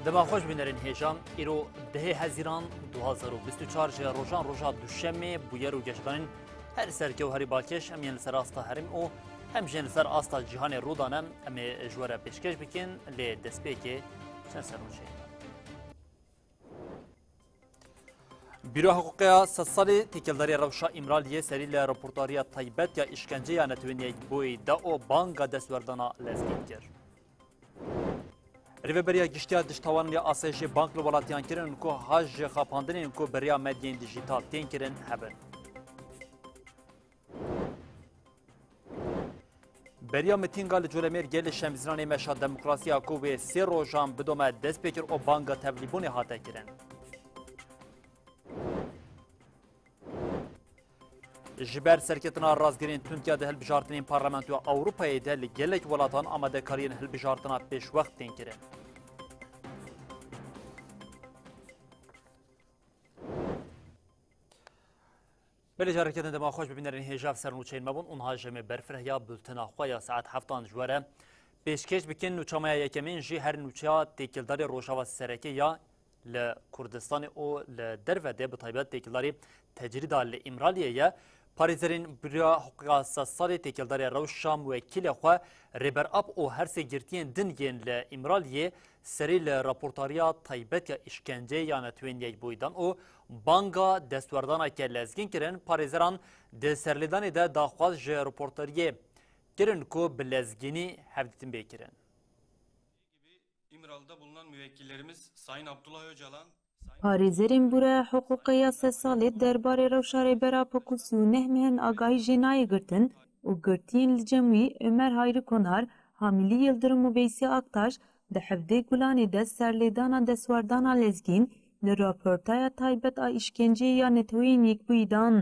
دما خوش بینرین هیجان ایرو ده هزیران 2024 جه روزان روزا دوشنبه بویر و گشتن هر سرکه و هری بالکش هم یعنی سر آستا هرم او هم جن سر آستا جهان رودانم ام جوره پیشکش بکن لی دسپی که چند سرونشه بیرو حقوقی سال تکلداری روشا امرالیه سری ل رپورتاری طیبت یا اشکنجه یا نتوینی بوی دا او بانگا دستوردانا لزگین کرد. ریوبریا گشتیا دشتوان یا آسایش بانک لولاتیان کرن کو هاج خاپاندنین کو بریا مدین دیجیتال تین کرن هبن. بریا متینگال جولمیر گل شمزران مشا دموکراسیا کو و سی روزان بدومه دست پیکر او بانگا تبلیبون هاته کرن. جبر سرکتنا رازگرین تونتیا ده هلبجارتنین پارلمانتو اوروپای ده لگلک ولاتان آماده کارین هلبجارتنا پیش وقت تین کرن. بله جارکتن دما خوش ببینرین هجاف سرنوچین مبون اونها جمع برفره یا بلتنا خواه ساعت هفتان جواره پیشکش بکن نوچامای یکمین جی هر نوچیا تیکلداری روشاوا سرکی یا لکردستان او لدروده بطایبت تیکلداری تجریدا لامرالیه یا پاریزرین بریا حقوق اساسی تکلداری روشا موکل خو ریبر اپ او هر سه گرتین دنگین ل امرالیه سری ل راپورتاریا طیبت یا اشکنجه یا نتوین یک بویدان او بانگا دستوردانا که لزگین کرن پاریزران د سرلیدان ده داخواز ج راپورتاریه کرن کو بلزگینی هفدیتین بیکرن. İmralı'da bulunan müvekkillerimiz Sayın Abdullah Öcalan, پاریزرین بوره حقوقی 3 ساله درباره روشاره برا پکوسیو نهمهن آگاهی جنایی گرتن و گرتین لجمعی عمر هایری کنار حاملی یلدرم و ویسی آکتاش ده حفده گلانی ده سرلیدانا دسواردانا لزگین لراپورتای تایبت آیشکنجی یا نتوین یک بویدان.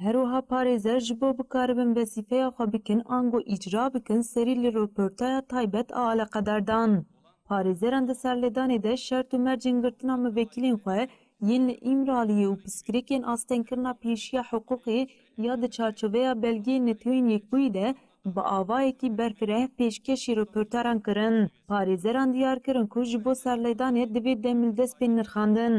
هروها پاریزر جبو بکاربن وسیفه خو بکن آنگو اجرا بکن سری لراپورتای تایبت آل قدردان. پاریزران ده سرلیدانی ده شرط و مرجن گرتنا موکلین خواه ین امرالی و پسکریکین آستین کرنا پیشیا حقوقی یا ده چارچوبه بلگی نتوین یک بویده با آوایی که برفره پیشکشی رپورتران کرن. پاریزران دیار کرن که جبو سرلیدانی دوید دمیل دست بین نرخاندن.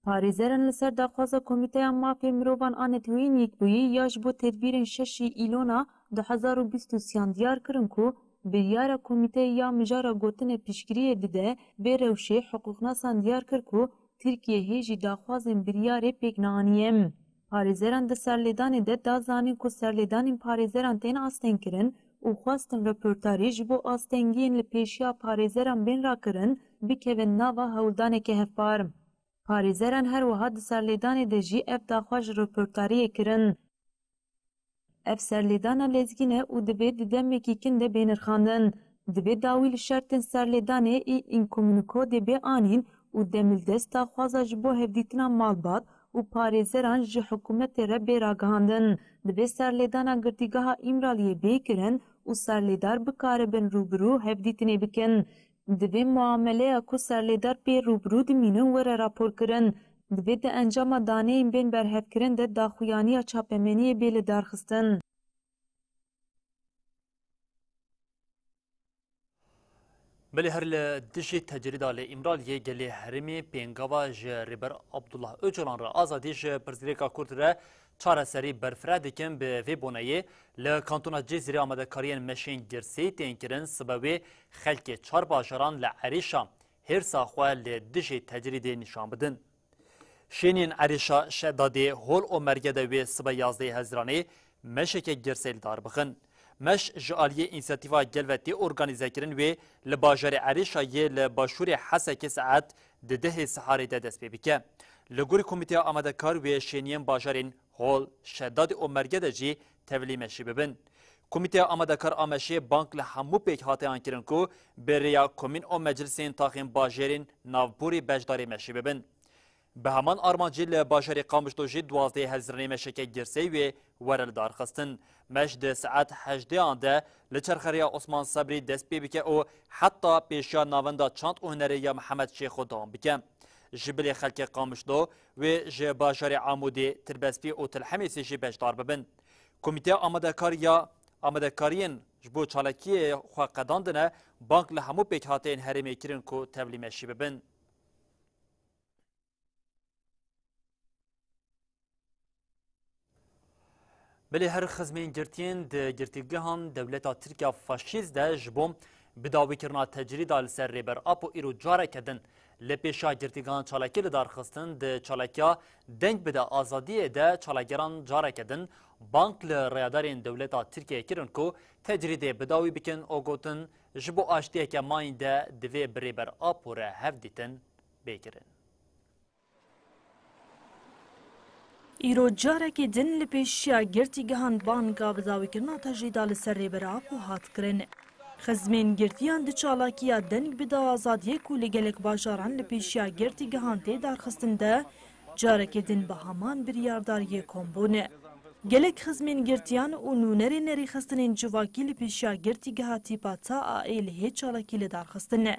پاریزران لسر دخوازا کمیته مافی مروبان آنتوین یک بویی یا جبو تدبیرن 6 ایلونا 2023 دیار کرن که بریار کمیته یا مجارا گوتن پیشگیری دیده به روشه حقوقناسان دیار کرد که ترکیه هیچی داخوازن بریار پیکنانیم. پاریزران ده سرلیدان ده دازانین که سرلیدان پاریزران تین آستین کرن و خواستن رپورتاری جبو آستنگین لپیشیا پاریزران بین را کرن بکوین ناوا هولدان که هفبار. پاریزران هر وها ده سرلیدان ده جی اف داخواج رپورتاری کرن. اف سرلیدانا لزگینه و دبی ددمکی کنده بینرخاندن. دبی داویل شرطن سرلیدانه ای اینکومونیکو دبی آنین و دمیل دست داخوازا جبو هفدیتنا مالبات و پاریزران جه حکومت را بیراگاندن. دبی سرلیدانا گردیگاها امرالیه بیکرن و سرلیدار بکاربن روبرو هفدیتنی بکن. دبی معامله اکو سرلیدار بی روبرو دمینن وره راپور کرن. دبی ده انجام دانه این بین برهف کرن ده داخویانی چاپمنی بیل دارخستن. بله هر لدشی تجریدا لامرالیه گلی هرمی پینگاوا ریبر عبدالله اوچلان را آزادی پرزیدنت کورت را چهار سری برفره دکن به وی بونایه لکانتونا جزیره آمده کارین مشین گرسی تینکرن سبب خلک چهار باشران لعریشا هر ساخوه لدشی تجریدی نشان بدن. شینین عریشا شداده هول و مرگده وی سبا 11 هزرانه مشک گرسیل دار بخن. مش جالیه اینسیاتیوا گلوتی ارگانیزه کرن و لباجر عریشا یه لباشور حسک ساعت ده سحاری ده دست ببیکه. لگوری کمیته آمده کار و شینین باجرین هول شداد و مرگده جی تولی مشی ببن. کمیته آمده کار آمشی بانک لحمو پیک هاته آنکرن کو بریا کمین و مجلسین تاخین باجرین نافبوری بجداری مشی ببن. به همان آرمانجی لباشر قامشتوجی 12 هزرانی مشک گرسی و ورل دار خستن. مجد ساعت 8 آنده لچرخریا عثمان صبری دست بی بکه او حتی پیشیا ناوندا چاند و هنری یا محمد شیخ و دام بکه. جبل خلق قامشتو و جباشر عمودی تربسپی و تلحمی سیشی بجدار ببن. کمیته آمده کارین جبو چالکی خواه قداندنه بانک لحمو پیک هاتین هرمی کرن کو تولی مشی ببن. بلی هر خزمین گرتین ده گرتیگهان دولتا ترکیا فاشیست ده جبوم بداوی کرنا تجرید آل سر ریبر اپو ایرو جاره کدن لپیشا گرتیگهان چالاکی لدار خستن ده چالاکیا دنگ بده آزادی ده چالاگران جاره کدن بانک لریادارین دولتا ترکیه کرن کو تجرید بداوی بکن او گوتن جبو آشتیه که ماین ده دوی بریبر اپو ره هفدیتن بیکرن. ایرو جارێکی دن لە پێشیا گرتی گەهاند بانگا بەداویکردنا تەژیدا لەسەر ڕێبەراب و هاتکردن. خزمên girtiyan di çalakiya deng bi dawazadiyek û li gelek bajaran li pêşiya girtî gihan tê darxistin de carekê din bi heman biryardariyê kombûne. Gelek xizmên girtiyan û nûnerên nerîxistinên civakî li pêşiya girtî giha tîpa ta AE li hê çalakî li darxistin e.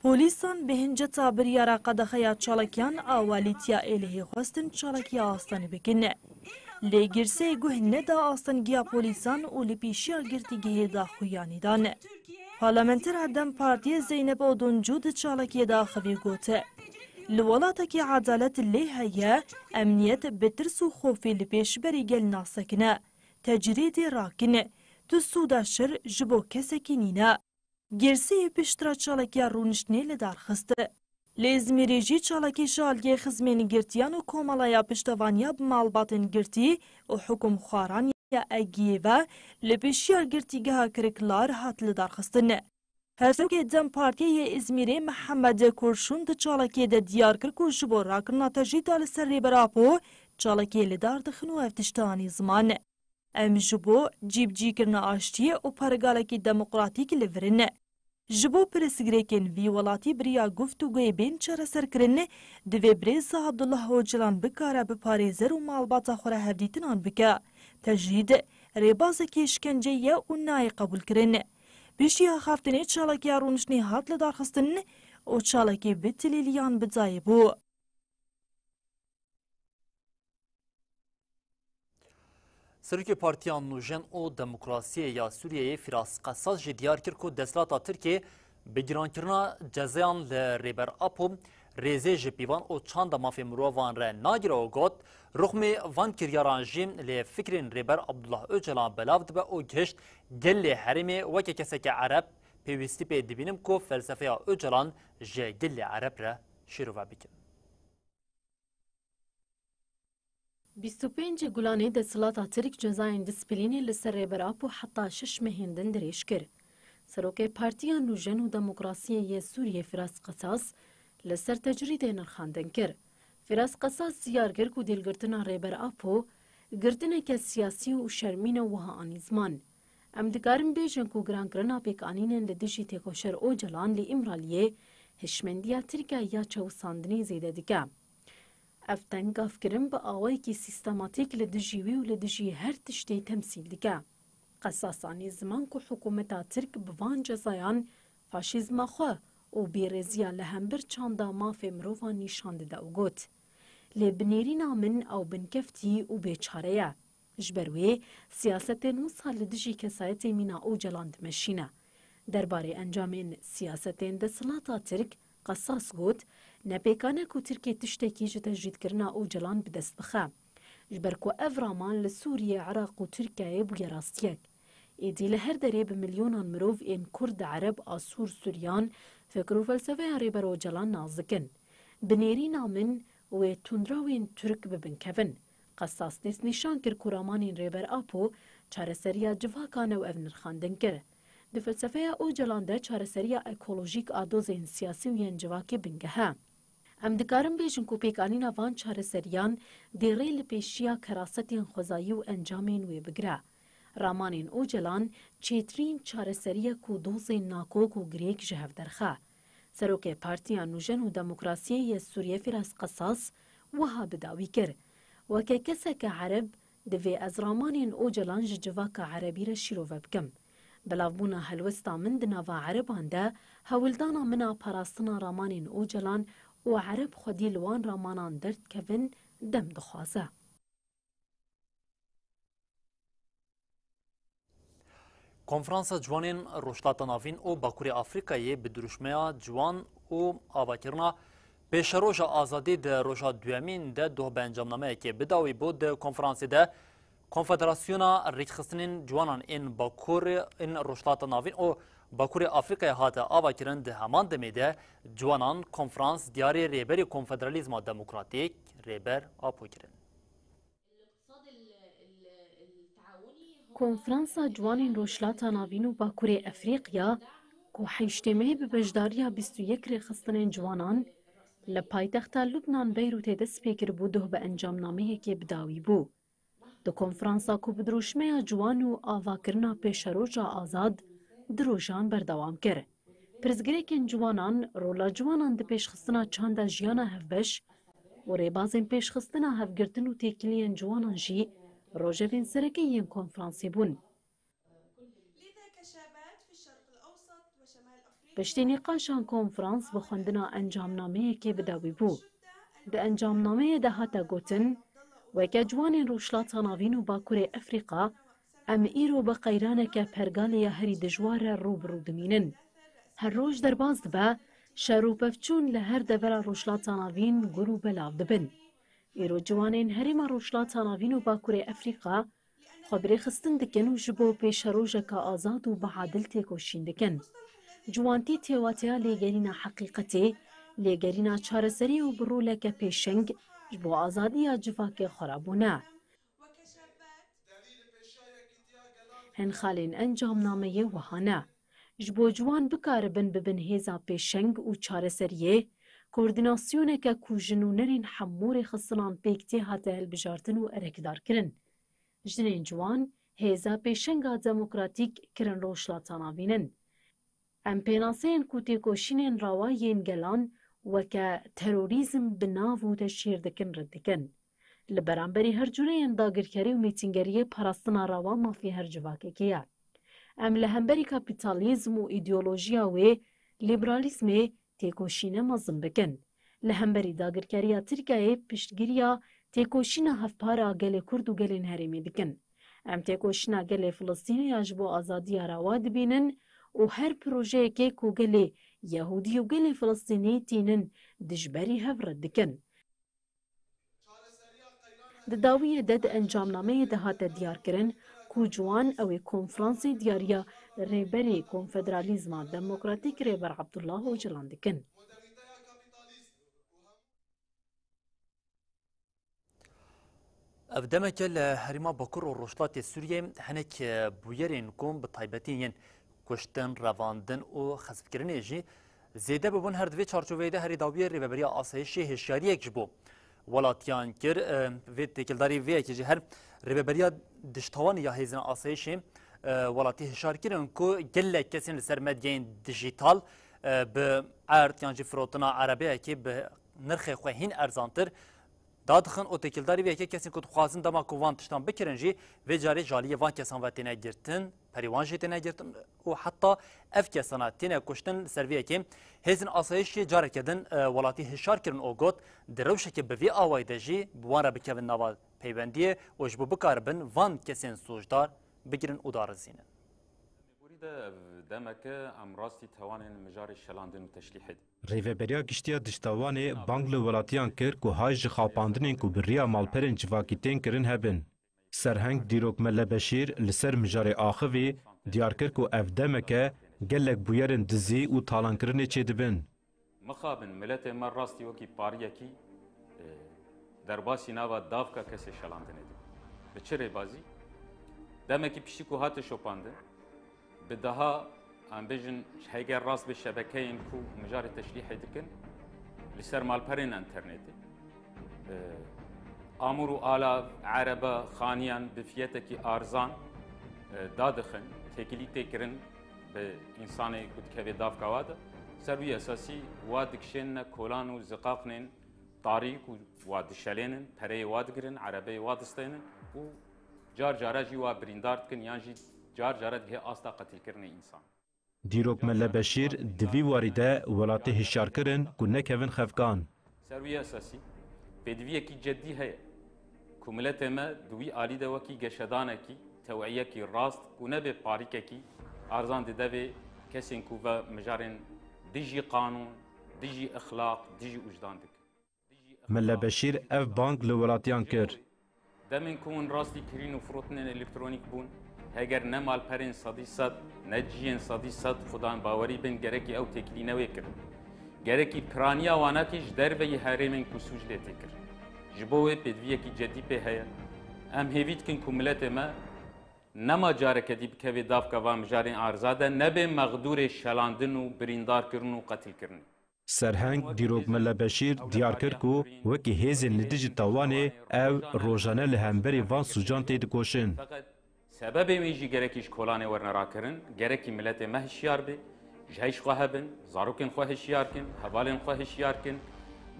Polîsan bi hinceta biryara qedexeya çalakiyan awalîtiya ê li hê xwestin çalakiya astanî bikin e. Lê girseyê guh neda astangiya polîsan û li pêşiya girtîgehê daxuyanî dan e. Parlamentera Dem Partiye Zeynep Oduncu di çalakiyê da xevî gote. Li welatekî edalet lê heye, emniyet bi tirs û xofê li pêşberî gel nasekine. Tecrîdê rakine, tu sûda şir ji bo kesekî nîne. Girseyê piştira çalakiya rûniştinê li darxiste. Li İzmîrê jî çalakî ji aliyê xizmên girtiyan û komalaya piştevaniya bi malbatên girtî û hukûmxwaran ya egiyê ve li pêşiya girtîgeha kiriklar hat li darxistin. Hevsokê Dem Partiyê İzmîrê Mihemed Kurşûn di çalakiyê de diyar kir ku ji bo rakirina tejrîda li ser rêberapo çalakiyê li dar dixin û ev tiştê anî ziman e. Em ji bo cîbcîkirina aştiyê û pergalekî demokratîk li virin e. Ji bo pirsgirêkên vî welatî biriya guftûgӯyê bên çareserkirinê divê Birêza Abdullah Öcalan bikare biparêzer û malbata xwe re hevdîtinan bike. Tejrîd rêbazekî işkenceye û nayê qebûlkirin e. Pêşiya xeftinê çalakiya rûniştinê hat li darxistin û çalakê bi tilêliyan bi dayê bû. Serokê Partiya Nûjen û Demokrasiyê ya Sûriyeyê Firas Qesas jî diyar kir ku desthilata Tirkiye bi gîrankirina cezayan li rêber Apo rêzê ji pîvan û çanda mafê mirovan re nagire û got rûxmê van kiryaran jî lê fikrên rêber Abdullah Öcalan belav dibe û gihişt gelê herêmê weke kesekê Ereb pêwîstî pê dibînim ku felsefeya Öcalan ji gelê Ereb re şîrove bikin. 25 Gulanê desthilata Tirk cezayên disîplînê li ser rêberap û heta 6 mehên din dirêj kir. Serokê Partiya Nûjen û Demokrasiyê yê Sûriyê Firas Qesas li ser tecrîdê nirxandin kir. Firas Qesas ziyar kir ku dêlgirtina rêberapo girtineke siyasî û şermîna wiha anî ziman. Em dikarin bêjin ku girankirina pêkanînên li dijî têkoşer Öcalan li Îmraliyê hişmendiya Tirkiye ya çewsandinê zêde dike. Ev tengavkirin bi awayekî sîstematîk li dijî wî û li dijî her tiştê temsîl dike. Qesas anî ziman ku hikûmeta Tirk bi van cezayan faşîzma xwe û bêrêziya li hembir çanda mafê mirovan nîşan dide û got. Lê binêrîna min ew binkeftî û bêçare ye. Ji ber wê siyasetên wisa li dijî kesayetê mîna Öcalan dimeşîne. Derbarê encamên siyasetên desthilata Tirk Qesas got nepêkane ku Tirkiye tiştekî ji tecrîdkirina Öcalan bi dest bixe. Ji ber ku ev raman li Sûriye, Iraq û Tirkiyeyê bûye rastiyek. Êdî li her derê bi milyonan mirov ên Kurd, Ereb, Asûr, Sûriyan fikr û felsefeya rêber Öcalan naz dikin. Binêrîna min wê tundrawên Türk bibinkevin. Qesas dest nîşan kir ku ramanên rêberapo çareseriya civakan ew ev nirxandin kir. Di felsefeya Öcalan de çareseriya ekolojîk a dozên siyasî û yên civakê bingehe. Em dikarin bêjin ku pêkanîna van çareseriyan dê rê li pêşiya kerasetên xwezayî û encamên wê bigire. Ramanên Öcalan çêtirîn çareseriye ku dozên nakok û girêk ji hev derxe. Serokê Partiya Nûjen û Demokrasiyê yê Sûriyê Firas Qesas wiha bidawî kir. Weke keseke Ereb divê ez ramanên Öcalan ji civaka Erebî re şîrove bikim. Belavbûna helwesta min di nava Ereban de hewildana min a parastina ramanên Öcalan û Ereb xwedî li wan ramanan derdkevin dem dixwaze. Konferansa Ciwanên Rojhilata Navîn û Bakurê Afrikayê bi duruşmeya ciwan û avakirina pêşeroja azadî di roja duyemîn de doh bi encamnameyekê bidawî bû di konferansê de Konfederasyona Rêxistinên Ciwanan ên Bakurê ên Rojhilata Navîn û Bakurê Afrikayê hate avakirin di heman demê de Ciwanan konferans diyarê rêberê Konfederalîzma Demokratîk rêber Apo kirin. کنفرانسا جوانên Rojhilata Navîn û Bakurê Efrîqya ku heyştêmeyê bi bejdariya 21 rêxistinên ciwanan li paytexta Lubnan Beyrûtê dest pê kiribû duh bi encamnameyekê bidawî bû. Di konferansa ku bi dirûjmeya ciwan û avakirina pêşeroja azad di rojan berdewam kir. Pirsgirêkên ciwanan rola ciwanan di pêşxistina çanda jiyana hevbeş û rêbazên pêşxistina hevgirtin û têkiliyên ciwanan jî rojevên serekê yên konferansê bûn. Piştî nîqaşan konferans bi xwendina encamnameyekê bidawî bû. Di encamnameyê de hate gotin weke ciwanên Rojhilata Navîn û Bakurê Efrîqa em îro bi qeyraneke pergalê ya herî dijwar re rûbirû dimînin. Her roj derbas dibe şer û pevçûn li her devera Rojhilata Navîn gur û belav dibin. Îro ciwanên herêma Rojhilata Navîn û Bakurê Efrîqa xwe bi rêxistin dikin û ji bo pêşerojeka azad û biadil têkoşîn dikin. Ciwantî têwateya lêgerîna heqîqetê, lêgerîna çareserî û bi roleke pêşeng ji bo azadiya civakê xwe re bûne. Hin xalên encamnameyê wiha ne. Ji bo ciwan bikaribin bibin hêza pêşeng û çareseriyê, koordînasyoneke ku ji nûnerên hemû rêxistinan pêk tê hate hilbijartin û erekdarkirin. Jinên ciwan hêza pêşenga demokratîk kirin Rojhilata Navînin. Em pênaseyên ku têkoşînên rawayên gelan weke terorîzm bi nav û teşhîr dikin red dikin. Li beramberî her cureyên dagirkerî û mîtîngeriyê parastina rawa mafî her civakekê ye. Em li hemberî kapîtalîzm û îdeolojiya wê lîberalîzmê têkoşîne mezin bikin. Li hemberî dagirkeriya Tirkiyeyê piştgiriya têkoşîna hevpara gelê Kurd û gelên herêmê dikin. Em têkoşîna gelê Filistînê ya ji bo azadiya rawa dibînin û her projeyekê ku gelê Yehûdî û gelê Filistînî tînin dijberî hev red dikin. Di dawiyê de di encamnameyê de hate diyarkirin ku ciwan ew ê konferansê diyariya rêberê Konfederalîzma Demokratîk rêber Abdullah Öcalan dikin. Ev demeke li herîma Bakur û Rojhilatê Sûriyê hinek bûyerên kom bi taybetî yên kuştin, revandin û xezmkirinê jî zêde bibûn her divê çarçoveyê de herî dawiyê rêveberiya asayişê hêşyariyek ji bo welatiyan kir. Vê têkildarî vê yekê jî her rêveberiya dijtawanî ya hêzên asayişê welatî hişar kirin ku gelek kesên li ser medyayên dijîtal bi erd yan jî firotina erebeyekê bi nirxê xwe hîn erzantir dadixin û têkildarî vê yekê kesên ku dixwazin dema ku van tiştan bikirin jî vê carê jaliyê van kesan ve têne girtin, perîwan jî têne girtin û heta ev kesana têne kuştin ser vê yekê hêzên asayişê careke din welatî hişar kirin û got di rewşekê bi vê awayî de jî bi wan re bikevin nava peywendiyê û ji bo bikaribin van kesên sojdar bigirin û darizînin. Rêveberiya giştiya dijtawanê bang li welatiyan kir ku hay ji xapandinên ku bi riya malperên civakî tên kirin hebin. Serheng Dîrok Melle Beşîr li ser mijarê axivê diyar kir ku ev demeke gelek bûyerên dizî û talankirinê çêdibin. Mixabin miletê me rastî wekî pariyekî derbasî nava davka kesê şelandinê dibin. Bi çi rêbazî? Demekî piştî ku hate şopandin bi daha em bêjin heger rast bi şebekeyên ku mijarê teşrîhê dikin li ser malperên internetê. Amûr û ala erebe xaniyan bi fiyetekî arzan dadixin, têkilî tê kirin bi însanê ku dikeve davka wa de. Ser wî esasî wa dikişêne kolan û ziqaqnên tarîk û wa dişelênin, pereyê wa digirin, erebeyê wa distênin û car cara jî wa birîndar dikin yan jî car cara dihe asta qetilkirinê însan. Dîrok Melle Beşîr di vî warî de welatê hişyar kirin ku nekevin xefkan. Ser wî esasî pêdiviyekî ceddî heye ku miletê me di wî alî de wekî geşedanekî tewiyekî rast ku nebe parîkekî arzan dide vê kesên ku ve mijarên dijî qanûn, dijî ixlaq, dijî ujdan dikin. Melle Beşîr ev bang li welatiyan kir. دمن كون راستي كرين وفروتن الكترونيك بون هاجر نمال برين صدي صد نجين صدي صد خدان باوري بن جركي او تكلينا ويكر جركي برانيا واناكيش دربي هارمن كسوج لتكر جبوه بدويه كي جدي به هيا ام هيفيت كن كملت ما نما جارك دي بكوي داف كوام جارين ارزاده نبي مغدور شلاندن و بريندار كرن و قتل كرن سرهنگ دیروگ ملا بشیر دیار کرد کو وکی هیز ندیج تاوانه او روزانه لهمبری وان سوجان تید کوشن. سبب میجی گرکیش کلانه ورن را کرن گرکی ملت مهشیار بی جهش خواه بن زاروکن خواه شیار کن حوالن خواه شیار کن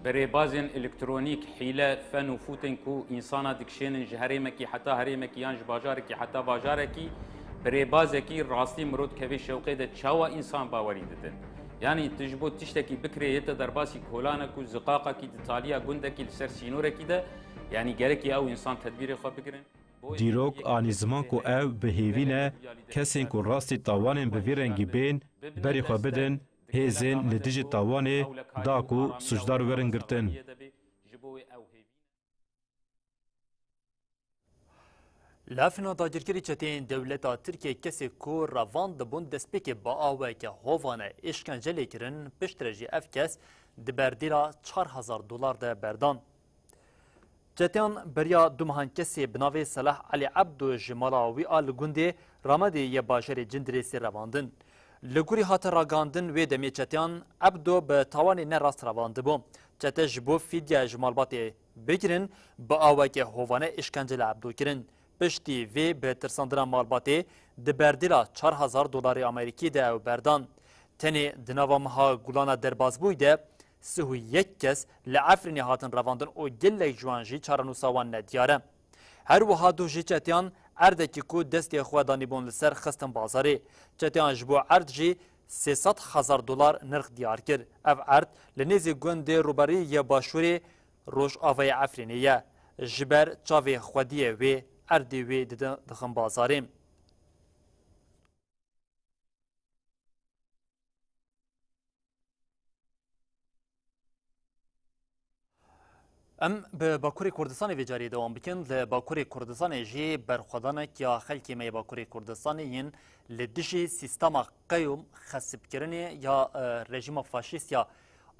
برای بازن الکترونیک حیله فن و فوتن کو انسانا دکشن جهریمکی حتی هریمکی یانج باجارکی حتی باجارکی برای بازکی راستی مرود کوی شوقه ده چاوا انسان باوری ددن. يعني تجبو تشتكي بكري يتا درباسي كولانك وزقاقة كي دتاليا گندكي لسر سينورة كده يعني جاركي او انسان تدبير خوا بكرن دیروگ آنی زمان کو او بهیوینه کسین کو راستی تاوانین بویرنگی بین بری خوا بدن هیزین ندیج تاوانه دا کو سجدار ورن گرتن. لافنا داگیرکری چتین دولتا ترکیه کسی کو روان دبون دسپیک با آوه که هوانه اشکنجلی کرن پشترجی اف کس دبردیلا 4000 دلار ده بردان. چتین بریا دومهان کسی بناوی صلاح علی عبدو جمالاوی آل گنده رامدی یه باشر جندریسی رواندن. لگوری هات راگاندن وی دمی چتین عبدو به تاوانی نراست رواند بو. چته جبو فیدیا جمالباتی بگیرن با آوه که هوانه اشکنجل عبدو کرن. پشتی وی به ترساندنا مالباتی دبردیلا 4000 دلار امریکی ده او بردان. تنی دنوامها گولانا درباز بویده سهو یک کس لعفرینی هاتن رواندن او گلک جوانجی چارنوساوان ندیاره. هر وها دو جی چتیان اردکی کو دستی خوادانی بون لسر خستن بازاری. چتیان جبو ارد جی 300,000 دلار نرخ دیار کرد. اف ارد لنیزی گنده روباری یه باشوری روش آوای عفرینیه. جبر چاوی خودیه وی اردی وی دخم بازاریم. ام به باکوری کردستان ویجاری دوام بکن ل باکوری کردستان جی برخوادانه که خلکی می باکوری کردستان این لدیشی سیستم قیوم خسب کرنی یا رژیم فاشیست یا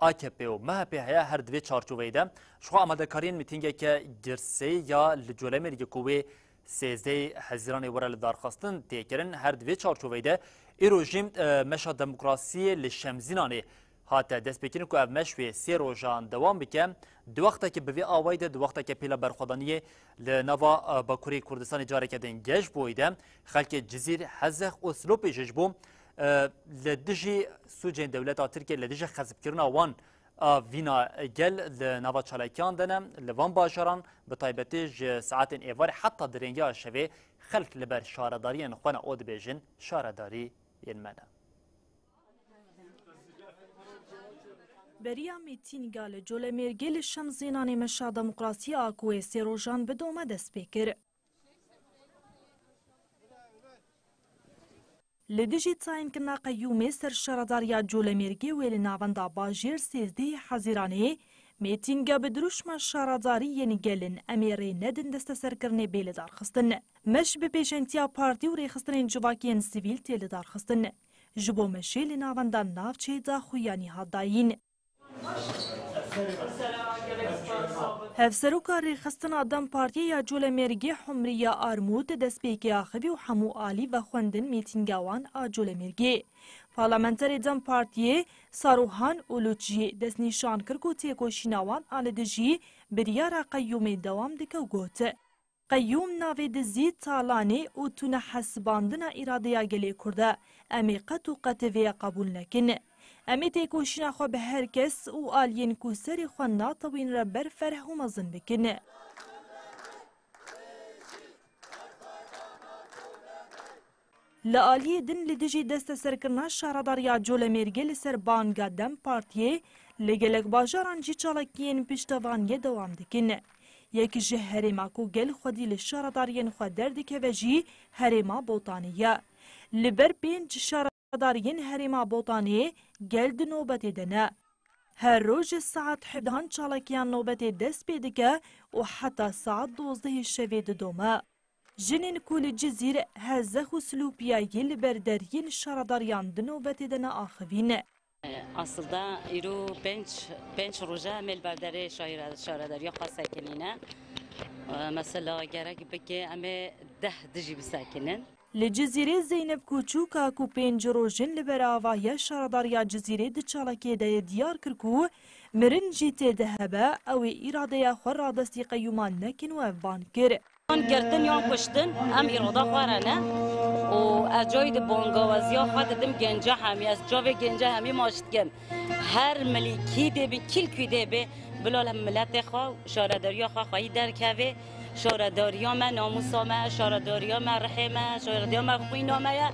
AKP و MHP هیا هر دوی چارچوبه ده شو آماده کارین میتینگه که گرسی یا لجولمر یکوی 13 حزیران ورال دارخواستن تیکرن هر دوی چارچوبه ده ای رژیم مشا دموکراسی لشمزینانه حتی دست بکنی که مشوی 3 روزان دوام بکن دو وقتا که بوی آوایده دو وقتا که پیلا برخوادانی لنوا باکوری کردستان جاره کدن گش بویده خلک جزیر حزق و سلوپی جشبو لدیجی سوجین دولتا ترکیه لدیجی خزب کرنا وان وینا گل لنوا چالاکیان دنم لوان باشران به طایبتی ساعت ایوار حتی درنگی شوی خلک لبر شارداری نخوانا اود بیجن شارداری ینمنه بریا میتینگا لجولمرگی لشمزینان مشا دموکراسی آکوی سی روژان بدومه دست بکر. لدیجی تاین کنا قیومی سر شارداریا جولمرگی ویل ناوندا باجیر 13 حزیرانه میتینگا بدروشما شارداری یعنی گلن امیری ندن دست سرکرنه بیل دارخستن. مش به پیشنتیا پارتی و ریخستن جواکین سیویل تیل دارخستن. جبو مشی لناوندا نافچه دا خویانی هاداین. هفسروکا ریخستن آدم پارتی یا جولمرگی حمریه آرمود دست بیکی آخوی و حمو آلی و خوندن میتینگاوان آ جولمرگی. پارلمانتر دم پارتی ساروهان اولوچی دست نیشان کرکو تیکو شیناوان آلدجی بریارا قیوم دوام دکو گوت. قیوم ناوی دزی تالانی و تونه حسباندنا ایراده گلی کرده امی قطو قطوی قبول نکن. امی تیکوشینا خو به هر کس و آلین کو سری خو ناتوین را بر فرح و مزن بکنه. لآلی دن لدیجی دست سرکرنا شارداریا جولمرگی لسر بانگا دم پارتیه لگلک باجاران جی چالکین پشتوانی دوام دکنه. یکی جه هریما کو گل خودی لشاردارین خو دردکه و جی هریما بوتانیه. لبر بین شاردارین هریما بوتانیه گل نوبتی دنه. هر روز ساعت 17 چالاکیان نوبت دست پیدکه و حتی ساعت 12 شوی دومه. جنین کل جزیر هزخ و سلوپیایی لبردرین شارداریان دنوبت دن آخوینه. Aslında İru benç roja melberdere şahiradariya xasa kinine. Mesela gerek beki ame diji bisakinin. لجزیره زینب کوچوکا کو پنج روژن لبراوایه شارداریا جزیره د چالاکی ده دیار کرکو مرن جیته ده هبه او ایراده خور را دستی قیومان نکن و افبان کر. آن گرتن یا پشتن ام ایراده خوارنه و اجای ده بانگاوزیا خواهد دم گنجه همی از جاوه گنجه همی ماشتگم هر ملیکی ده بی کلکی ده بی بلال هم ملت خواه شارداریا خواهی درکوه شارداریا من ناموسامه شارداریا من رحمه شارداریا من خوینامه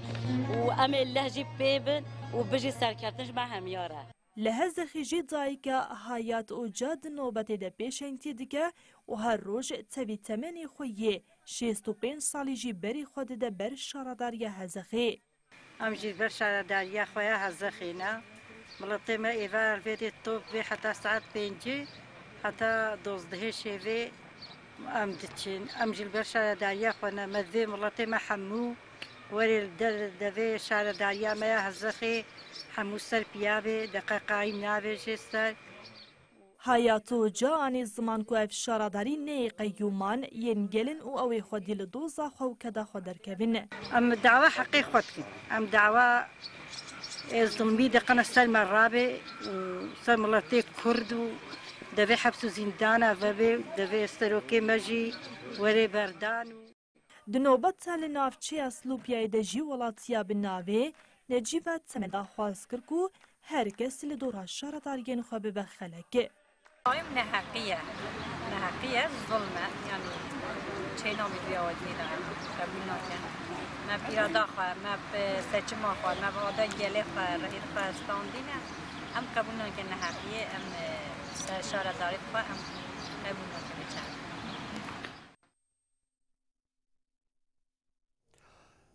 و ام لهجی بیبن و بجی سرکرتنش من همیاره لهز خیجی زایکا حیات او جاد نوبت ده پیشنگتی دیگه و هر روز تبی تمنی خویه 65 سالی جی بری خود ده بر شارداریا هزخی ام جی بر شارداریا خویا هزخی نه ملتی ما ایوار ویدی توب به حتی ساعت 5 حتی 12 شوی ام دتشين ام جلبر شارع داريا خونا مذي ملاتي ما حمو وري دفي شارع داريا ما هزخي حمو سر بيابي دقيقة نابي جستر حیاتو جانی زمان کو اف شارداری نه قیومان ینگلن او اوی خودی لدوزا خو کدا خودر کبین ام دعوة حقي خدكي ام دعوة ظلمي دقنا سلم الرابع وسلم ملاتي كردو دفي حبس زندانا وبي دفي استروكي مجي وري بردان دنوبت سال نافچی اسلوبیای د جی ولاتیا بناوی نجیبت سمدا خواست کرکو هر کس لدورا شاردارین خو به خلک قایم نحقیه ظلمه یعنی چه نامی بیاودینا قبول نکن ما پیرادا خواه ما به سچما خواه ما به آده گله خواه رهید خواستاندینه هم قبول نکن نحقیه هم شارداری خواه هم قبول نکن چند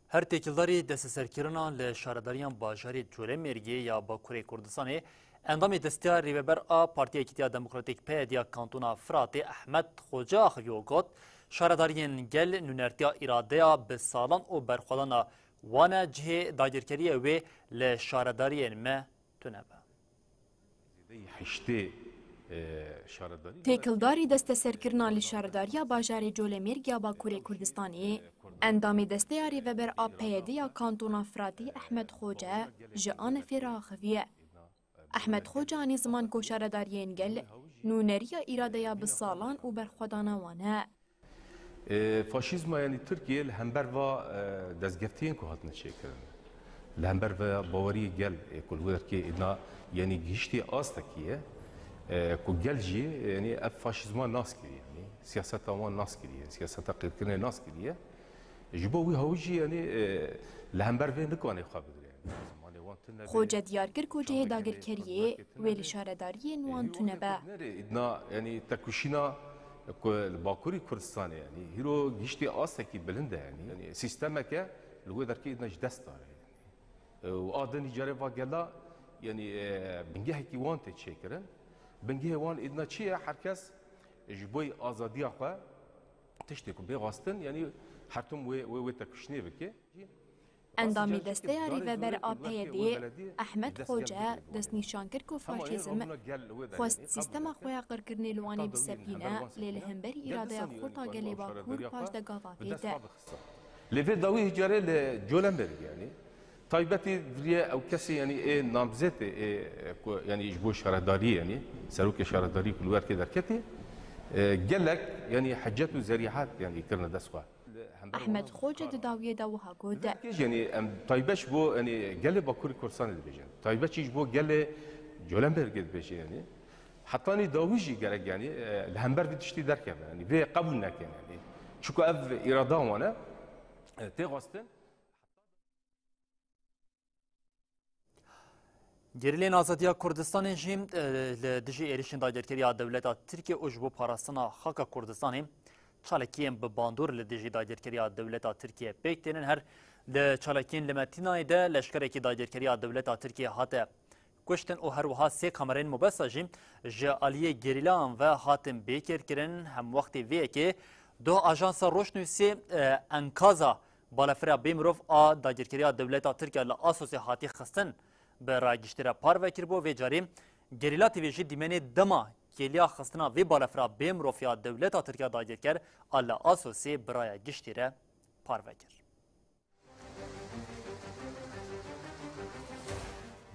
هر تکیلداری دست سرکرنا لشارداریان باجاری جوله مرگی یا باکوری کردستانی اندام دستیار ریوبر آ پارتی اکتیا دموکراتیک پیدیا کانتونا فرات احمد خوجا خیوگات شارداریان گل نونرتیا ایرادیا به سالان و برخوالان وانا جه داگرکریه و لشارداریان ما تنبه. تێکەڵداری دەستە سەرکردنا لە شارەداریە باژارێ جۆلەمێرگیا باکوورێ کوردستانی ئەندامی دەستەیە ڕێڤەبەر ئا پەیەدەیە کانتۆنا فراتی ئەحمەد خۆجە ji anefê raxiviye. ئەحمەد خۆجانی ziman ku şaredariyên gel nûneriya îradeya bi salan û berxwedana wan e. فاشیزما یعنی ترکیه لهمبر و دزگفتین که هاتن چیکرن لهمبر و باوری گل کلوگر که اینا یعنی گیشتی آستکیه کو گلجی یعنی اف فاشیزما ناس کریه یعنی سیاست آمان ناس کریه سیاست قیرکنه ناس کریه جبوی هوجی یعنی لهمبر و نکوانه خواب بدره خۆجە دیار کرد ku cihê dagirkeriyê wê li şaredariyên wan tune be. اینا یعنی تکوشینا باکوری کردستان یعنی هیرو گیشتی آستکی بلنده یعنی سیستم که لگوی درکی اینا دست داره و آدمی جاره و گلا یعنی بنگه کی وان تچیکرن بنگه وان اینا چیه هر کس جبوی آزادی آخه تشتی کو بیغاستن یعنی هر توم و تکوشنی بکی ئەندامی دەستەیە ڕێڤەبەر ئا پەیەدێ ئەحمەد خۆجە دەستنیشان کرد ku فاشیزم خواست سیستەما خۆیان قڕکردنê li wanê bisepîne lê li hemberî îradeya xorta gelê bakur paş de gavatê de. Li vê dawî hicarê li Colemberg yani taybetî viriye ew kesî yani ê namzêtê yani ji bo şaredarî yani serokê şaredarî ku li werkê derketê gelek yani hecet û zerîhat yani kirine dest xwe. ئەحمەد خۆجە di dawiyê de wiha got e. Yani em taybeş bo yani gelê Bakurê Kurdistanê dibêjin. Taybeçî ji bo gelê Colembergê dibêje yani. Hetanî dawî jî gerek yani li hember vê tiştî derkeve yani vê qebûl nekin yani. Çuko ev îrada wan e tê xwastin Gerilên Azadiya Kurdistanê jî li dijî êrişên dagirkeriya dewleta Tirkiye û ji bo parastina xaka Kurdistanê çalekiyên bi bandor li dijî dagirkeriya dewleta Tirkiye pêk tênin her li çalekiyên li Metînayê de leşkerekî dagirkeriya dewleta Tirkiye hate کشتن و هر وها سه کامرین مبساجی جالیه گریلان و هاتم بیکر کرن هم وقتی وی که دو آژانس روشنویسی انکازا بالافرا بیمروف آ داگیرکریا دولتا ترکیه لآسوسی هاتی خستن به راگشتره پار وکر بو و جاری گریلا تیویجی دیمنی دما گلیا خستنا وی بالافرا بیمروف یا دولتا ترکیه داگیرکر آلا آسوسی برای گشتره پار وکر.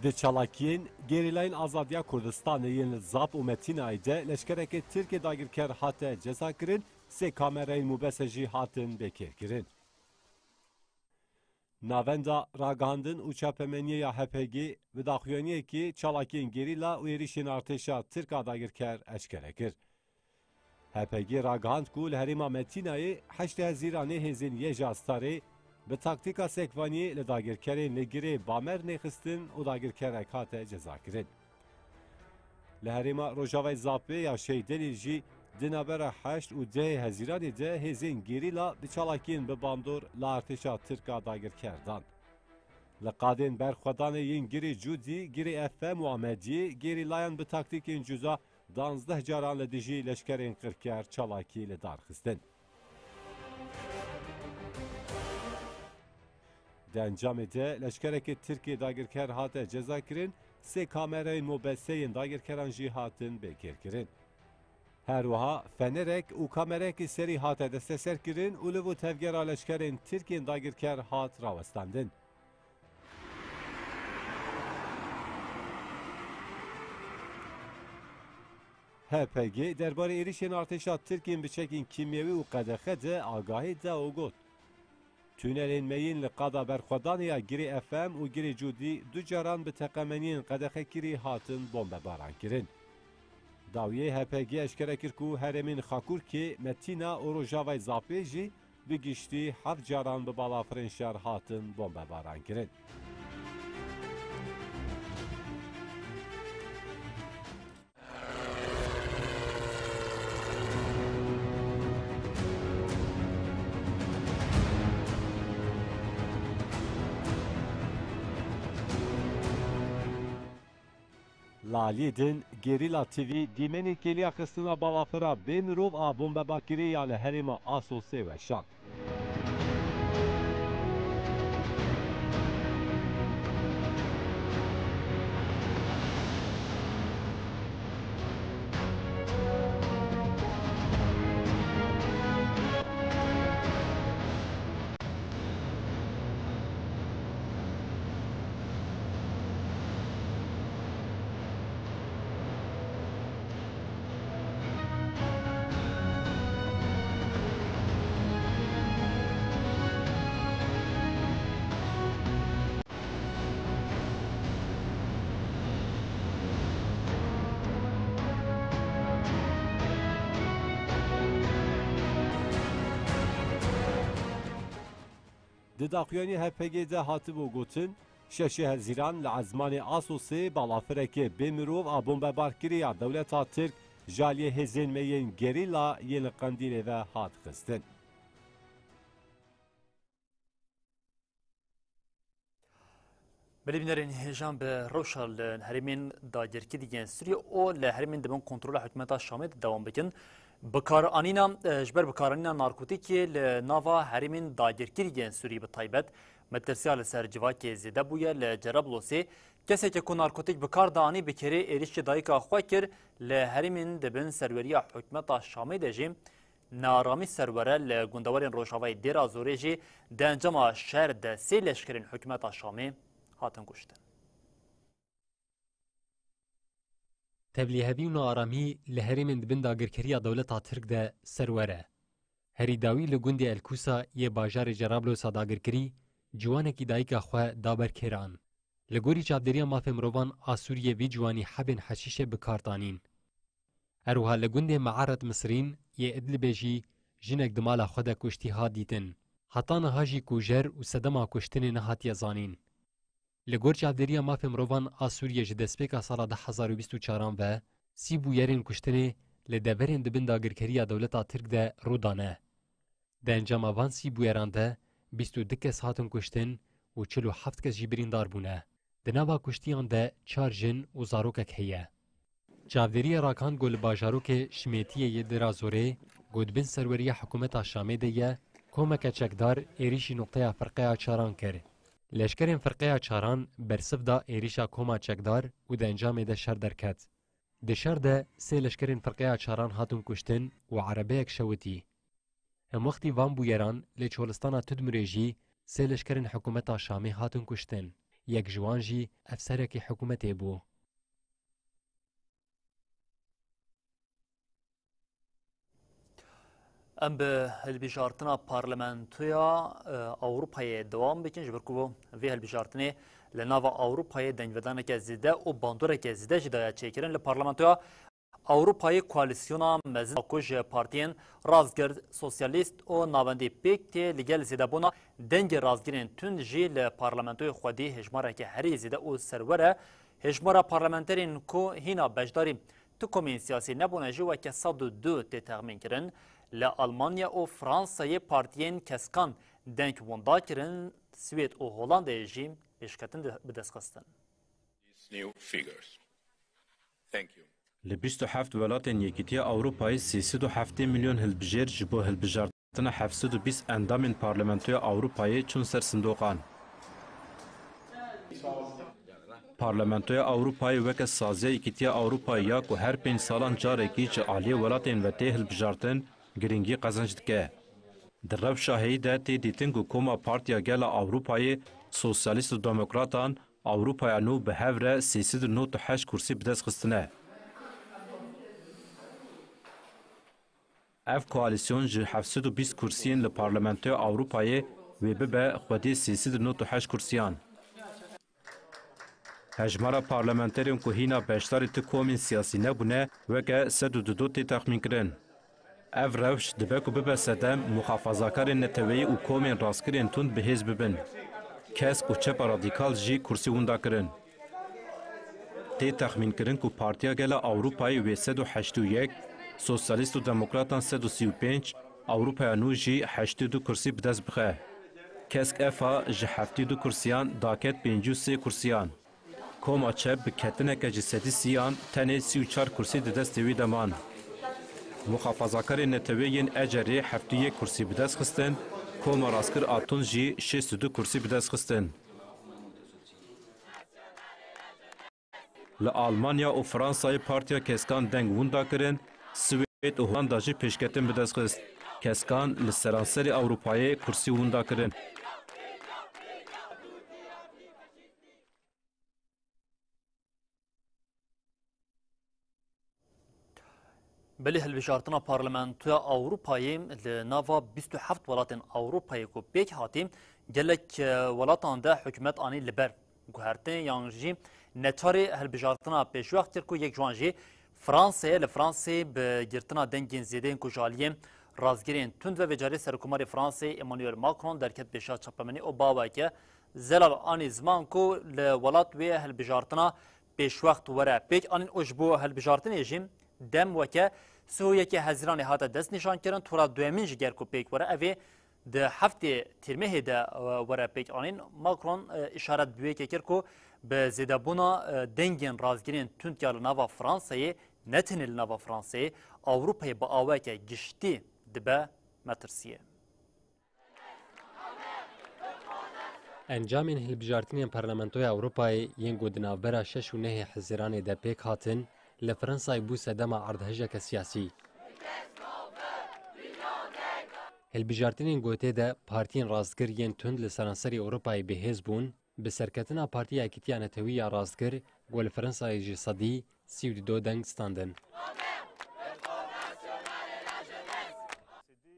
Di çalakiyên gerîlayên Azadiya Kurdistanê yên Zap û Metînayê de leşkerekê Tirkiye dagirker hate cezakirin, sê kamerayên mûbese jî hatin bêkêrkirin. Navenda ragihandin û çapemeniya HPG bi daxuyaniyekî çalakiyên gerîla û êrişên artêşa Tirka dagirker eşkere kir. HPG ragihand ku li herêma Metînayê heşt hezîranê hêzên Yêja Starê bi taktika sekvaniyê li dagirkerên li girê bamer nêxistin û dagirkerek hate cezakirin. Li herêma Rojavayê Zapê ya Şeydelê jî di navbera heşt û dehê hezîranê de hêzên gerîla bi çalakiyên bi bandor li artêşa Tirka dagirker dan. Li qadên berxwedanê yên girê Cudî, girê FM û Amediyê gerîlayan bi taktikên cuza 12 caran li dijî leşkerên qirker çalakî li dar xistin. Di encamê de leşkerekê Tirkiye dagirker hate cezakirin, sê kamerayên mobeseyên dagirkeran jî hatin bêkêrkirin. Her wiha fenerek û kamerekî serî hate desteserkirin û li vû tevgera leşkerên Tirkiyên dagirker hat rawestandin. HPG derbarê êrişên artêşa Tirkiyên bi çekên kîmyewî û qedexe de agahî da û got. Tünelên meyîn li qada berxwedanê ya girê FM û girê Cudî du caran bi teqemeniyên qedexekirî hatin bombebaran kirin. Dawiyê HPG eşkere kir ku herêmên Xakurkê, Metîna û Rojavayê Zapê jî bi giştî 7 caran bi balafirên şer hatin bombebaran kirin. Lalidin Gerilla TV dîmenê kêliya xistina balafira bê mirov a bombebakirî ya li herêma Asosê weşand. Di daxuyanî HPG de hatibû gotin, şeşê hezîran li ezmanê Asosê balafirekê bê mirov a bombebarkiriya dewleta Tirk ji aliyê hêzên me yên gerîla yên li Qendîlê ve hat xistin. Belîbînerên hêjan bi rewşa li herêmên dagirkî digên Sûriye û li herêmên dibin kontrola hikûmeta Şamê de dewam bikin. Bikaranîna ji ber bikaranîna narkotîkê li nava herêmên dagirkî digên Sûriyê bi taybet metirsiya li ser civakê zêde bûye li Cerablosê kesekê ku narkotîk bikar da anî bi kerê êrişçê dayika xwe kir li herêmên dibin serweriya hikûmeta Şamê de jî naramî serwere li gundewarên Rojavayê Dêra Zorê jî di encama şer de sê leşkerên hikûmeta Şamê hatin kuştin. Tevlîhevî û naaramî li herêmên dibin dagirkeriya dewleta Tirk de serwere. Herî dawî li gundê Elkûsa yê bajarê Cerablosa dagirkirî, ciwanekî dayika xwe da ber kêran. Li gorî çavdêriya mafê mirovan a Sûriyê vî ciwanî hebên heşîşê bikardanîn. Herwiha li gundê Mearet Misrîn yê Idlibê jî jinek di mala xwe de kuştî hat dîtin. Heta niha jî kujer û sedema kuştinê nehatiye zanîn. Li gor çavdêriya mafê mirovan a Sûriye ji destpêka sala 2024 ve sî bûyerên kuştinê li deverên dibin dagirkeriya dewleta Tirk de rûdane. Di encama van sî bûyeran de 22 kes hatin kuştin û 47 kes jî birîndar bûne. Di nava kuştiyan de 4 jin û zarokek heye. Çavdêriya Rakan got li bajarokê Şimêtiyê yê Dirazorê gotbin serweriya hikûmeta Şamê de ye komeke çekdar êrişî noqteya firqeya çaran kir. Leşkerên firqeya çaran bersiv da êrişa koma çekdar û di encamê de şer derket. Di şer de sê leşkerên firqeya çaran hatun kuştin û erebeyek şewitî. Hem wextî van bûyeran lê Çolistana Tudmirê jî sê leşkerên hikûmeta Şamê hatun kuştin. Yek ji wan jî efserekî hikûmetê bû. Em bi hilbijartina parlamentoya Ewropayê dewam bikin ji ber ku vê hilbijartinê li nava Ewropayê dengvedaneke zêde û bandoreke zêde jî daya çêkirin li parlamentoya Ewropayê koalisyona mezin ku ji partiyên Razgir, Sosyalîst û Navendî pêk tê li gel zêdebûna dengê razgirên tund jî li parlamentoya Xwedî hejmareke herî zêde û serwere hejmara parlamenterên ku hîna beşdarî tu komên siyasî nebûne jî weke 102 tê texmîn kirin. Li Almanya û Fransayê partiyên keskan deng wenda kirin, Swêd û Holandayê jî pêşketin bi destxistin. Li 27 welatên Yekîtiya Ewropayê 307 milyon hilbijêr ji bo hilbijartina 720 endamên parlamentoya Ewropayê çûn ser sindoqan. Parlamentoya Ewropayê weke saziya Yekîtiya Ewropayê ya ku her 5 salan carekî ji aliyê welatên ve tê hilbijartin giringî qezenc dike. Di rewşa de tê dîtin ku koma Partiya Gela Ewropayê Sosyalîst û Demokratan Ewropaya nû bi hev re 398 kursî bi dest xistine. Ev koalisyon ji 720 kursiyên li Parlamentoya Ewropayê wê bibe Xwedî 398 kursiyan. Hejmara parlamenterên ku hîna beşdarî ti komên siyasî nebûne weke 102 tê texmîn kirin. Ev rewş dibe ku bibe sedem muxafazakarên neteweyî û komên rastgirên tund bihêz bibin. Kesk û çepa radîkal jî kursî winda kirin. Tê texmîn kirin ku Partiya Gela Ewropayê wê 181, Sosyalîst û Demokratan 135, Ewropaya nû jî 82 kursî bi dest bixe. Kesk efa ji 72 kursiyan daket 53 kursiyan. Koma çep bi ketineke ji sedî siyan tenê 34 kursî di destê wî deman. Muxafazakarên neteweyên Ecerê 71 kursî bi dest xistin, koma rastkir Atun jî 62 kursî bi dest xistin. Li Almanya û Fransayê Partiya Keskan deng winda kirin, Swêd û Holanda jî pêşketin bi dest xist. Keskan li seranserê Ewropayê kursî winda kirin. Belê hilbijartina parlamentoya Ewropayê li nava 27 welatên Ewropayê ku pêk hatî gelek welatan de hikûmet anî li ber guhertin yan jî neçarê hilbijartina pêşwextir ku yek ji wan jî Fransayê li Fransayê bi girtina dengên zêdeyên ku ji aliyê razgirên tund ve vecarê Serokkomarê Fransayê Emmanuel Macron derket pêşa çapemenî û baweke zelal anî ziman ku li welat wê hilbijartina pêşwext were pêk anîn û ji bo hilbijartinê jî dem weke Sûyekê Hezîranê hate dest nîşan kirin tora duyemîn ji ger ku pêk were evê di heftê tîrmehê de were pêk anîn Macron îşaret bi wê kir ku bi zêdebûna dengên razgirên tund ya li nava Fransayê netinê li nava Fransayê Ewropayê bi aweke giştî dibe metirsiye. Encamên hilbijartinên Parlamentoya Ewropayê yên ku di navbera 6 û 9 Hezîranê de pêk hatin li Fransayê bû sedema erdhejeke siyasî. Hilbijartinên gotê de partiyên rastgir yên tund li seranserê Ewropayê bêhêz bûn, bi serketina Partiya Yekîtiya Netewî ya Rastgir got li Fransayê jî sedî 32 deng standin.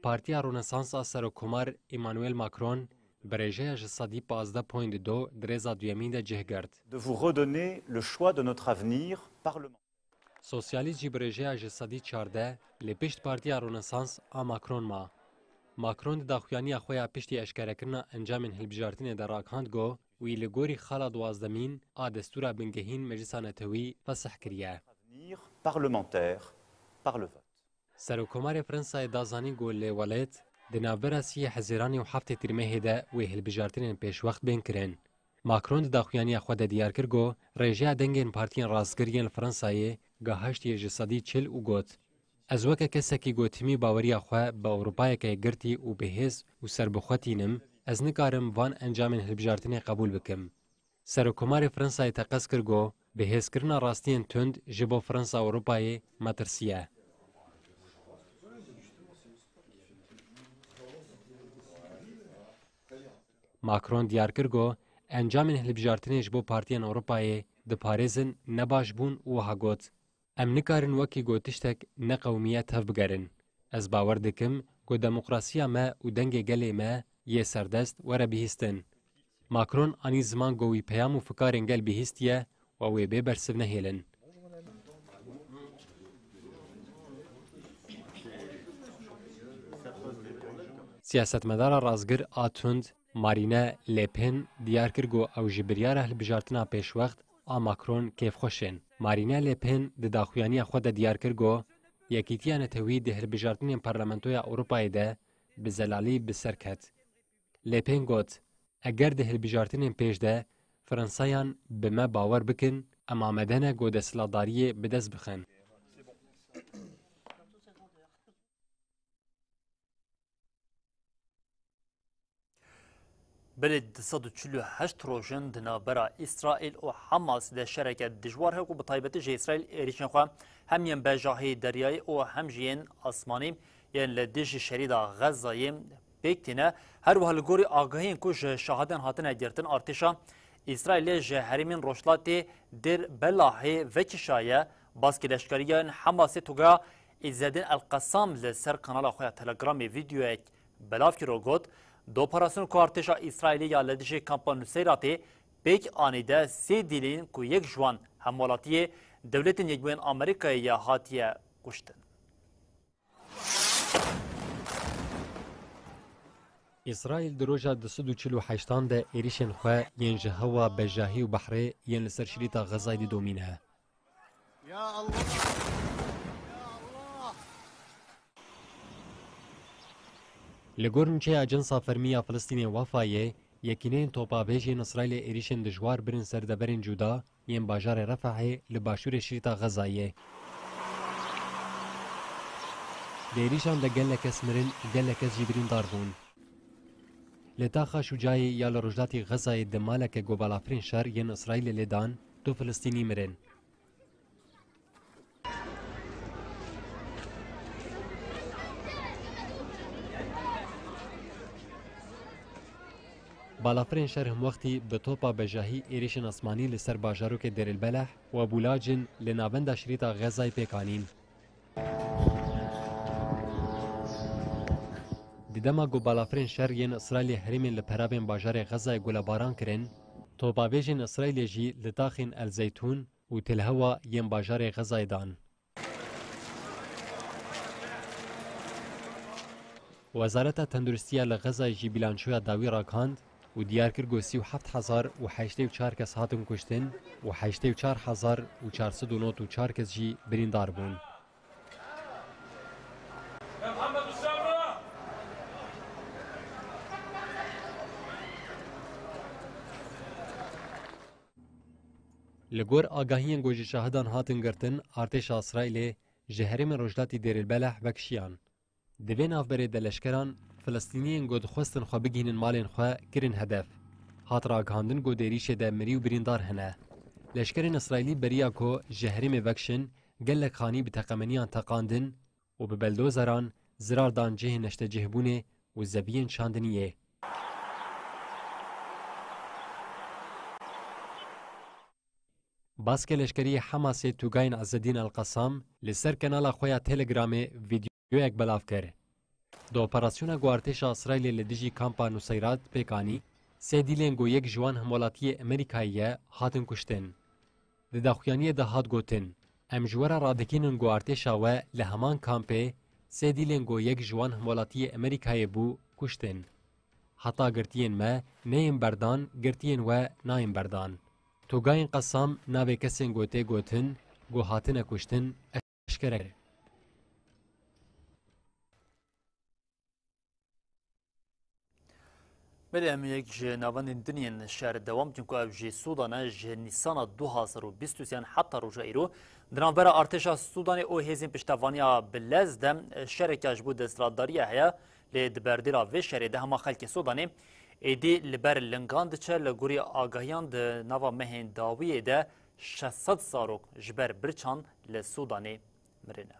Partiya Rûnesansa Serokkomar Emmanuel Macron bi rêjeya ji sedî 15.2 di rêza duyemîn de cih girt. De vous redonner le choix de notre avenir parlementaire. Sosyalîst jî bi rêjeya ji sedî 14 li pişt Partiya Rûnesans a Macron ma. Macron di daxuyaniya xwe ya piştî eşkerekirina encamên hilbijartinê de rakand got wî li gorî xala duwazdemîn a destûra bingehîn Meclîsa Netewî fesih kiriye. Parlementaire par le vote. Serokkomarê Fransayê da zanîn got lê welêt di navbera 3 Hezîranê û 7 tîrmehê de wê hilbijartinên pêşwext bên kirin. ماکرۆن داخوایانیە خۆ دە دیار کرد گۆ ڕێژەیە دەنگên partiyên rastgiriyên li Fransayê gihiştiye ji sedî çil û got ez weke kesekî gotimî baweriya xwe bi Ewropayekê girtî û bihêz û serbixwetînim ez nikarim van encamên hilbijartinê qebûl bikim. Serokkomarê Fransayê teqez kir got bihêzkirina rastiyên tund ji bo Fransa Ewropayê metirsiye. Macron diyar kir got encamên hilbijartinê ji bo partiyên Ewropayê diparêzin nebaş bûn û wiha got em nikarin wekî gotiştek neqewmiyet hev bigerin. Ez bawer dikim ku demokrasiya me û dengê gelê me yê serdest were bihîstin. Macron anî ziman got wî peyam û fikarên gel bihîstiye we wê bê bersiv nehêlin. Siyasetmedara razgir a tund Marine Le Pen diyar kir got ew ji biryara hilbijartina pêşwext a Macron kêfxweşin. Marine Le Pen di daxuyaniya xwe de diyar kir got yekîtiya netewî di hilbijartinên Parlamentoya Ewropayê de bi zelalî bi ser ket. Le Pen got eger di hilbijartinên pêş de Fransayan bi me bawer bikin em amade ne got desthilatdariyê bi dest bixin. بله 248 روژن دنابرا اسرائیل و حماس ده شرکت دجوار هکو بطایبت جه اسرائیل ایریشن خواه هم ین بجاهی دریایی و هم جین آسمانی ین لدیج شریدا غزایی بیکتینه هر وحل گوری آگاهین کش شهادن هاتن گرتن ارتشا اسرائیل جه هریمین روشلاتی در بلاحی وکشایه باسکی لشکریان حماسی توگا ایزدین القسام لسر کانال خواه تلگرامی ویدیو ایک بلاف کی رو گود دو اپراسyon ku artêşa İsraîlê ya li dijî kampa Nuseyratê pêk anî de sê dîlên ku yek ji wan hemwelatiyê dewletên Yekbûyên Amerîkayê ya hatiye kuştin. İsraîl di roja 248 de êrişên xwe yên ji hewa bejahî û behrê yên li ser şîrîta Xezayê didomîne. Li gor nûçeya Ajansa Fermî ya Filistînê Wafayê yekîneyên topabêjên İsraîlê êrişên dijwar birin serdeberên cuda yên bajarê Refahê li başûrê şîrîta Xezayê. Di êrişan de gelek kes mirin û gelek kes jî birîndar bûn. Li taxa Şûcayê ya li rojdatê Xezayê di maleke gobalafirên şer yên İsraîlê lê dan du Filistînî mirin. Balafirên şer hemwextî bi topa bejahî êrişên asmanî li ser bajarokê Derîlbeleh û Ebûlacin li navenda şîrîta Xezayê pêkanîn. Di dema ku balafirên şer yên İsraîlê herêmên li peravên bajarê Xezayê gulebaran kirin, topabêjên İsraîlê jî li taxên El Zeytûn û Tilhewa yên bajarê Xezayê dan. Wezareta Tendurustiya li Xezayê jî bîlançoya dawî rakand û diyar kir got 37,084 kes hatin kuştin û 84,494 kes jî birîndar bûn. Li gor agahiyên ku ji şahidan hatin girtin, artêşa İsraîlê ji herêmên rojdatî Derîlbeleh vekişiyan. Di vê navberê de leşkeran Filistîniyên ku dixwestin xwe bigihînin malên xwe kirin hedef. Hat ragihandin ku di êrişê de mirî û birîndar hene. Leşkerên İsraîlî beriya ku ji herêmê vekişin gelek xanî bi teqemeniyan teqandin û bi beldozeran zirar dan cihên neştecihbûnê û zeviyên şandiniyê. Baskê leşkeriyê Hemasê Tugayên Ezzedîn Elqesam li ser kanala xwe ya Telegramê vîdyoyek belav kir. Di operasyona ku artêşa İsraîlê li dijî kampa Nuseyrat pêkanî, sê dîlên ku yek ji wan hemwelatiyê Amerîkayê ye hatin kuştin. Di daxuyaniyê de hat gotin, em ji were radikînin ku artêşa we li heman kampê sê dîlên ku yek ji wan hemwelatiyê Amerîkayê bû kuştin. Heta girtiyên me neyên berdan, girtiyên we nayên berdan. Tugayên Qesam navê kesên ku tê gotin ku hatine kuştin eşkere kir. بله ام یک جنابان دنیان شهر دوام تنکو او جی سودانه جه نیسان 2023 حتی روژا ایرو دنابرا ارتشا سودان او هزین پشتوانیا بلز دم شرکاش بود استراداریه هیا لدبردیرا و شهر ده هما خلک سودانی ایدی لبر لنگان دچه لگوری آگاهیان ده نوا مهین داویه ده 600 ساروک جبر برچان لسودانی مرنه.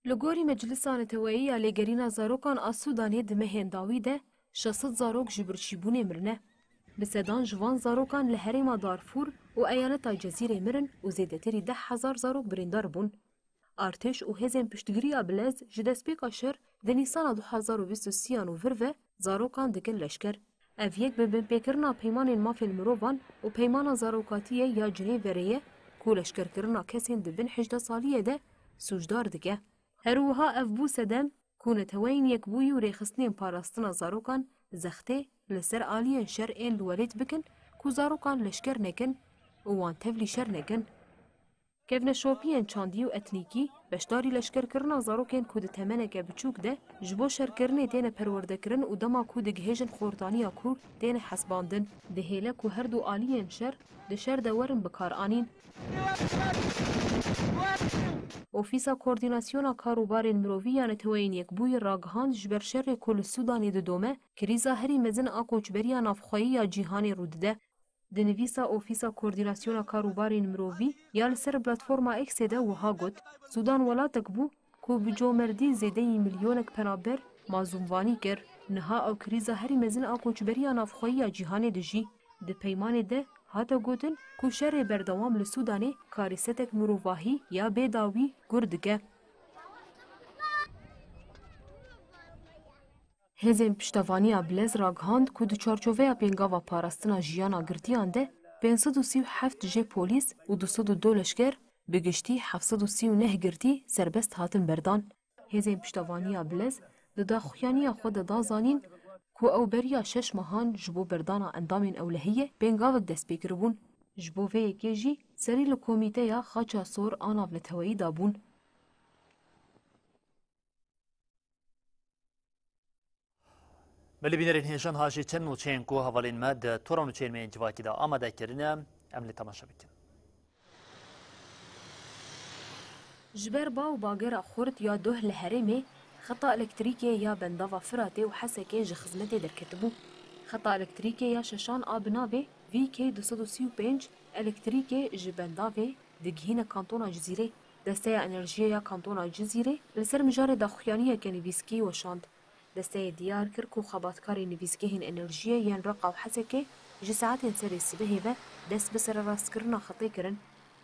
لگوری مجلسان توایی یا لگرین زاروکان آسودانی دمه هنداوی ده 600 زاروک جبرچیبونه مرنه. بسدان جوان زاروکان لحرم دارفور و ایالتا جزیره مرن و زیدتری 10,000 زاروک بریندار بون. ارتش و هزین پشتگیری بلز جدسپیک آشر دنیسان 2023 و وروه زاروکان دکن لشکر. اویک به بپیکرنا پیمان مافل مروان و پیمان زاروکاتیه یا جنی وریه که لشکر کرنا کسین دبن 18 سالیه ده سوجدار دگه. هروها اف بو سدم كونت هوين يكبوي وريخستنين باراستنا زاروكان زخته لسر آليان شر این الوليد بكن كو زاروكان لشكر نكن ووان تفلي شر نكن كيفنا شوبيان چاندي و اتنيكي بشداري لشكر كرنا زاروكين كود تمنك بچوك ده جبو شر كرني دين پرورده کرن و دما كود گهيجن خورتانيا كور دين حسباندن دهيلا كو هردو آليان شر ده شر دورن بكار آنين اوفیسا کوردیناسیونا کاروبارên miroviyan teweyên yekbûyî ragihand ji ber şerê ku li Sudanê didome, krîza herî mezin a koçberiya navxweyî ya cîhanê rû dide. Di nivîsa Ofîsa Koordinasyona Karobarên Mirovî ya li ser platforma X'ê de wiha got, Sudan welatek bû ku bi comerdî zêdeyî milyonek penaber mazûmvanî kir. Niha ew krîza herî mezin a koçberiya navxweyî ya cîhanê dijî. Di peymanê de hata gotin ku şerê berdewam li Sudanê karîsetek mirovahî ya bêdawî gur dike. Hêzên piştevaniya Bilez ragihand ku di çarçoveya pêngava parastina jiyana girtiyan de 537 jê polîs û 202 leşker bi giştî 739 girtî serbest hatin berdan. Hêzên piştevaniya Bilez di daxuyaniya xwe de da zanîn ku ew beriya 6 mehan ji bo berdana endamên ewlehiyê pêngavek destpêkiribûn. Ji bo vê yekê jî serî li komîteya xaça sor a navleteweyî dabûn. بله بینرین هنجان هاجی چند نوچین کو حوالین ما ده تورا نوچین من جواکی دا آماده کرنه املی تماشا بکن. جبر با و باگر خورد یا دوه لحرمه خطا الکتریکی یا بنداوا فراته و حسکه جه خدمتی در کتبو. خطا الکتریکی یا ششان آبناوه VK235 الکتریکی جه بنداوه دگهین کانتونا جزیره دسته انرژی یا کانتونا جزیره لسر مجار داخویانیه که نویسکی و شاند. دسته دیار کر کو خباتکاری نویسگهین انرژی یان رقا و حسکه جه ساعتین سر سبهی و دست بسر راست کرنا خطی کرن.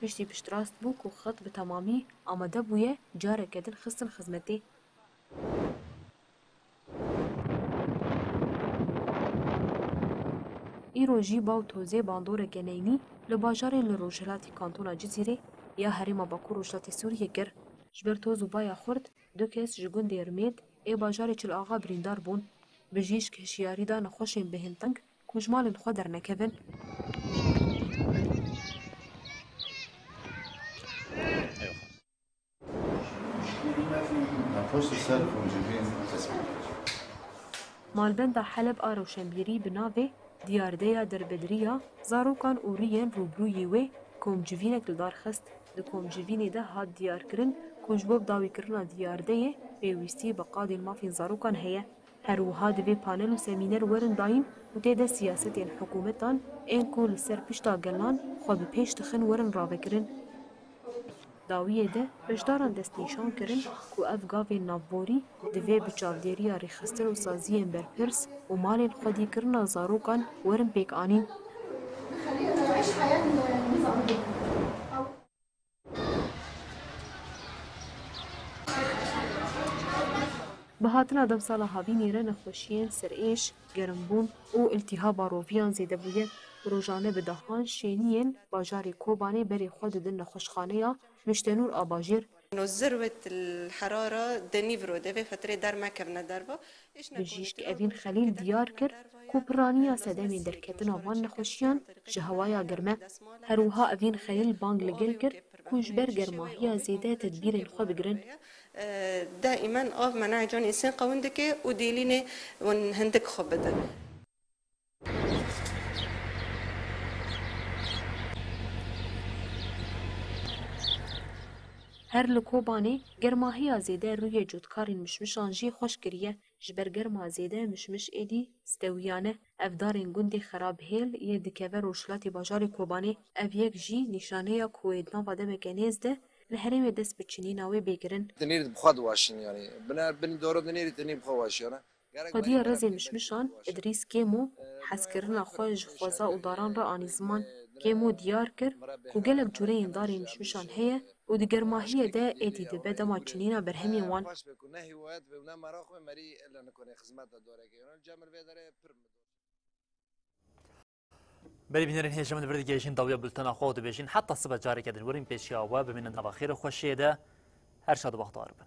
پشتی پشت راست بو کو خط به تمامی آمده بویه جاره کدن خستن خدمتی. ایروژی باو توزه باندور گنینی لباجار لروجلاتی کانتونا جزیره یا هریما باکو روجلاتی سوریه گر. جبر توز و بایا خورد دو کس جگون دیرمید ای باجار چل آغا بریندار بون. بجیش که شیاری دا نخوشین بهنتنگ کجمال خود در نکبن. مالبند حلب آروشنبیری بناوه دیاردهیا دربدریا زاروکان اوریین روبرویی وی کومجوینک لدار خست ده کومجوینی ده هاد دیار کرن کجبوب داوی کرنا دیارده پیوستی بقاد المافین زاروکان هیا هر وها دوی پانل و سمینر ورن دایم و تیده سیاستین حکومتان این کل سر پشتا گلان خواه پیش تخن ورن رابه کرن داویه ده بجداران دست نیشان کرن که افگاوی نافبوری دوی بچاودیریا ریخستن و سازیین برپرس و مالین خودی کرنا زاروکان ورن پیک آنین. بهاتنا دم سالا هاوینی را نخوشیین سرعیش، گرمبون و التهاب روفیان زیده بوید روزانه به دهان شینین باجاری کوبانی بری خود دن نخوشخانه یا مشتنور آباجیر ذروة الحرارة دنيفرو ده في فترة دار ما كبنا دربا بجيش كأبين خليل ديار كر كوبرانيا سدامي دركتنا وان نخوشيان جهوايا گرمه هروها أبين خليل بانگ لگل كر كوجبر گرماهيا زيادة تدبير خو بگرن دائما آف منع جون إنسان قوندك وديليني ونهندك خبدا هر لکوبانی گرماهی زیده روی جودکارین مشمشان جی خوش کریه جبر گرما زیده مشمش ایدی ستویانه افدارین گوندی خراب هیل یه دکوه روشلاتی باجار کوبانی اف یک جی نشانه یا کویدنا واده بکنیز ده لحریم دست بچینی ناوی بگیرن دنيري بخاد واشين يعني بن دورو دنيري تني بخواشي انا قضیه رزی مشمشان ادریس کیمو حس کرنا خوش خوزا و داران را آنی زمان کیمو دیار کر کو گلک جوره داری مشمشان هیه و دیگر ماهیه ده ایدی دبه دما چنینا برهمی وان بری بینرین هیچ من بردی گیشین داویا بلتنا خود بیشین حتی صبح جاری کردن وریم پیشیا و ببینن نوا خیر خوشیه ده هر شاد بختار بن.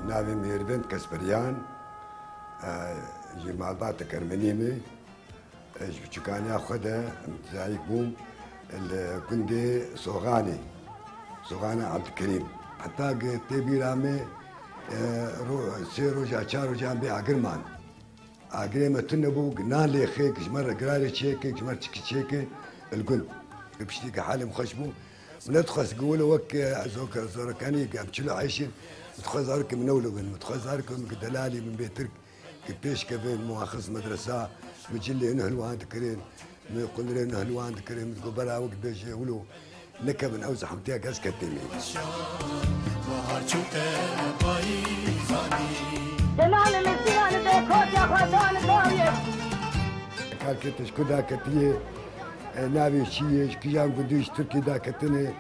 ناوی مهربند کسپریان جمالات کرمنیمه بچکانی خدا امتزايق بوم الكندي صوغاني عبد الكريم حتى تبي رامي سيرو جا چارو جان بي اگرمان اگرما تنبو نان لي خيك جمر قراري تشيك جمر تشيك الكند بشتي حالي مخشبو ندخل قول وك زوك زوركاني قامتشلو عايشين متخزارك من أولوين متخزارك من دلالي من بيترك كبيش كفين مؤخص مدرسة مجلي إنه هلوان تكرين يقول لي إنه هلوان تكرين تقول برا وكبيش يقولوا نكا من أوزح متيا كاس كتيمي كالكتش كدا كتيه نابي شيش كيان قديش تركي دا كتني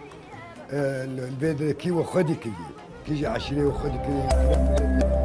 البيت كيو خدي كي كيجي عشرين وخدي كي